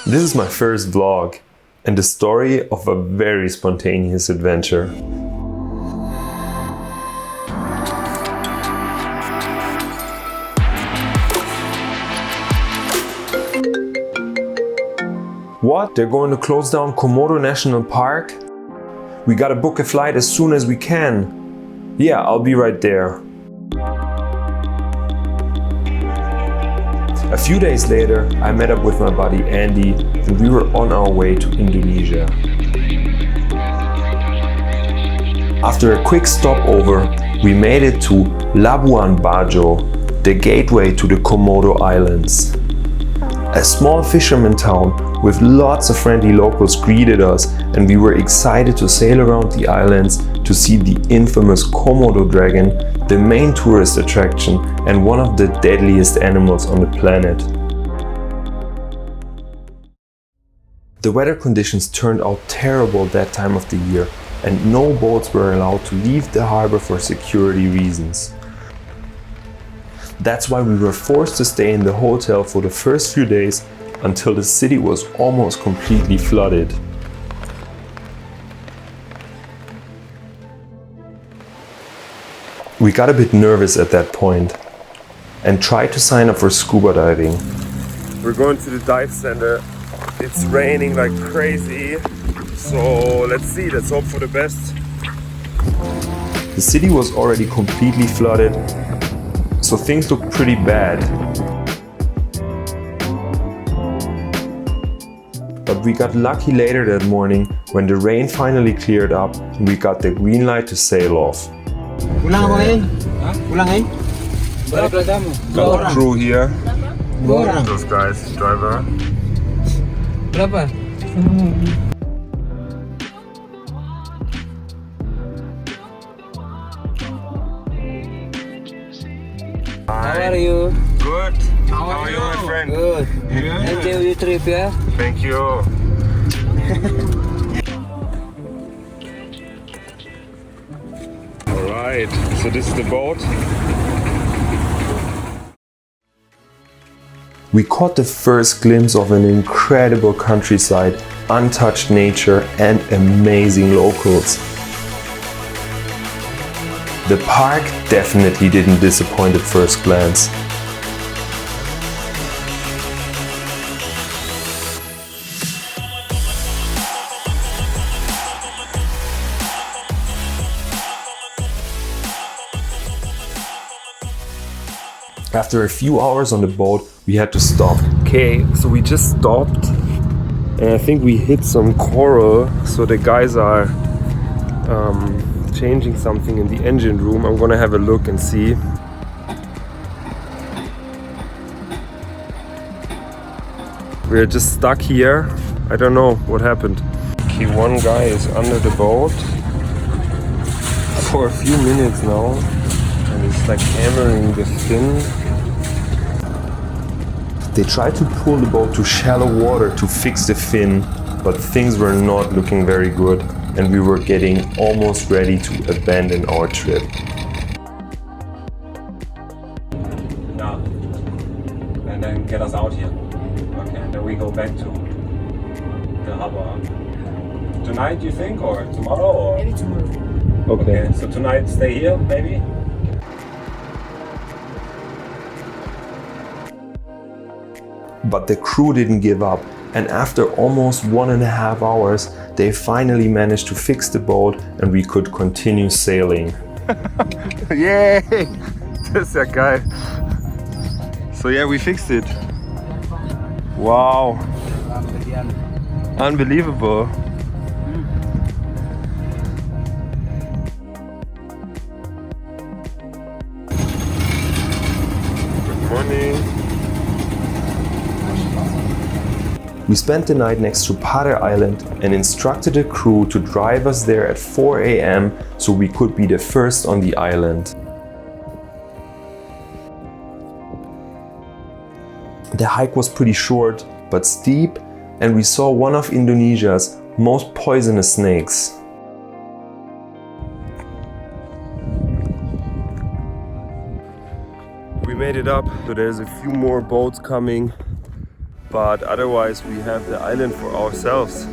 This is my first vlog and the story of a very spontaneous adventure. What? They're going to close down Komodo National Park? We gotta book a flight as soon as we can. Yeah, I'll be right there. A few days later, I met up with my buddy Andy and we were on our way to Indonesia. After a quick stopover, we made it to Labuan Bajo, the gateway to the Komodo Islands. A small fisherman town with lots of friendly locals greeted us, and we were excited to sail around the islands to see the infamous Komodo Dragon, the main tourist attraction and one of the deadliest animals on the planet. The weather conditions turned out terrible that time of the year, and no boats were allowed to leave the harbor for security reasons. That's why we were forced to stay in the hotel for the first few days until the city was almost completely flooded. We got a bit nervous at that point and tried to sign up for scuba diving. We're going to the dive center. It's raining like crazy, so let's see, let's hope for the best. The city was already completely flooded, so things look pretty bad. But we got lucky later that morning when the rain finally cleared up and we got the green light to sail off. Got the crew here. Those guys, driver. How are you? Good. How are you, my friend? Good. Enjoy your trip, yeah? Thank you. Alright, so this is the boat. We caught the first glimpse of an incredible countryside, untouched nature and amazing locals. The park definitely didn't disappoint at first glance. After a few hours on the boat, we had to stop. Okay, so we just stopped and I think we hit some coral, so the guys are changing something in the engine room. I'm gonna have a look and see. We're just stuck here. I don't know what happened. Okay, one guy is under the boat for a few minutes now and it's like hammering the fin. They tried to pull the boat to shallow water to fix the fin, but things were not looking very good and we were getting almost ready to abandon our trip. Yeah, and then get us out here. Okay, and then we go back to the harbor. Tonight, you think, or tomorrow? Or? Maybe tomorrow. Okay, so tonight stay here, maybe? But the crew didn't give up, and after almost 1.5 hours, they finally managed to fix the boat and we could continue sailing. Yay! Das ist ja geil. So yeah, we fixed it. Wow. Unbelievable. Good morning. We spent the night next to Padar Island and instructed the crew to drive us there at 4 a.m. so we could be the first on the island. The hike was pretty short but steep and we saw one of Indonesia's most poisonous snakes. We made it up, so there's a few more boats coming. but otherwise we have the island for ourselves.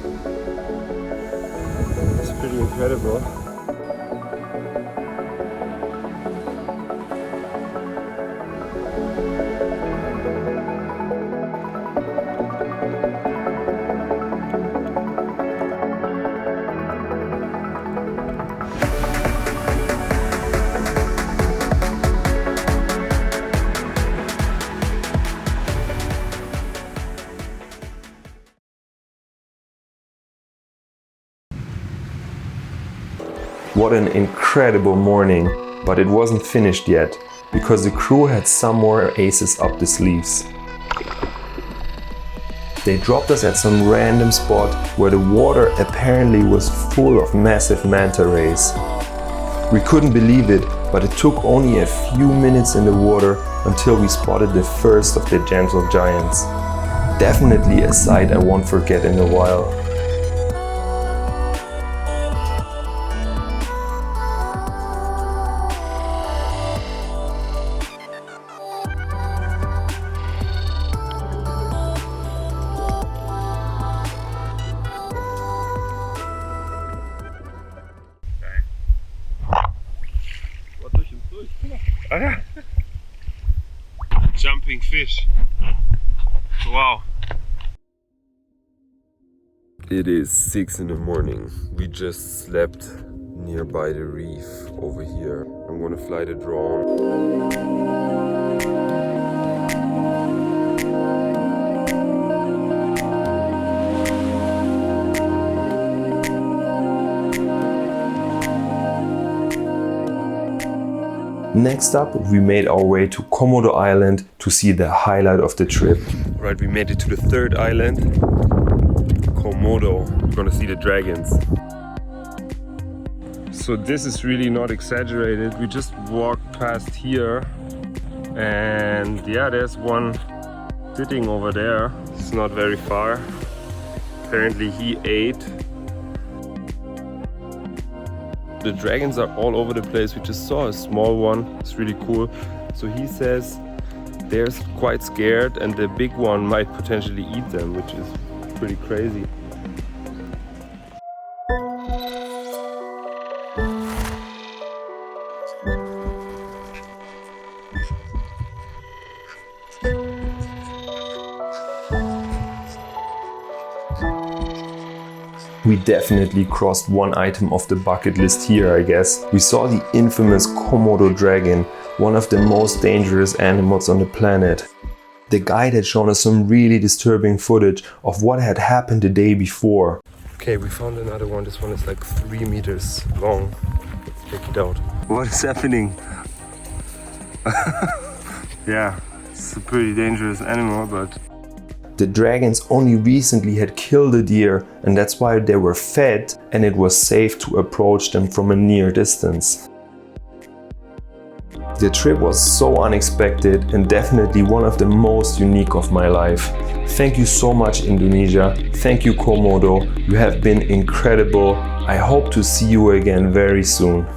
It's pretty incredible. What an incredible morning, but it wasn't finished yet, because the crew had some more aces up the sleeves. They dropped us at some random spot where the water apparently was full of massive manta rays. We couldn't believe it, but it took only a few minutes in the water until we spotted the first of the gentle giants. Definitely a sight I won't forget in a while. Jumping fish. Wow. It is 6 in the morning. We just slept nearby the reef over here. I'm gonna fly the drone. Next up, we made our way to Komodo Island to see the highlight of the trip. Right, we made it to the third island, Komodo. We're gonna see the dragons. So this is really not exaggerated. We just walked past here and yeah, there's one sitting over there. It's not very far. Apparently he ate. The dragons are all over the place. We just saw a small one. It's really cool. So he says they're quite scared and the big one might potentially eat them, which is pretty crazy. We definitely crossed one item off the bucket list here, I guess. We saw the infamous Komodo Dragon, one of the most dangerous animals on the planet. The guide had shown us some really disturbing footage of what had happened the day before. Okay, we found another one. This one is like 3 meters long. Let's check it out. What is happening? Yeah, it's a pretty dangerous animal, but the dragons only recently had killed a deer, and that's why they were fed and it was safe to approach them from a near distance. The trip was so unexpected and definitely one of the most unique of my life. Thank you so much, Indonesia. Thank you, Komodo. You have been incredible. I hope to see you again very soon.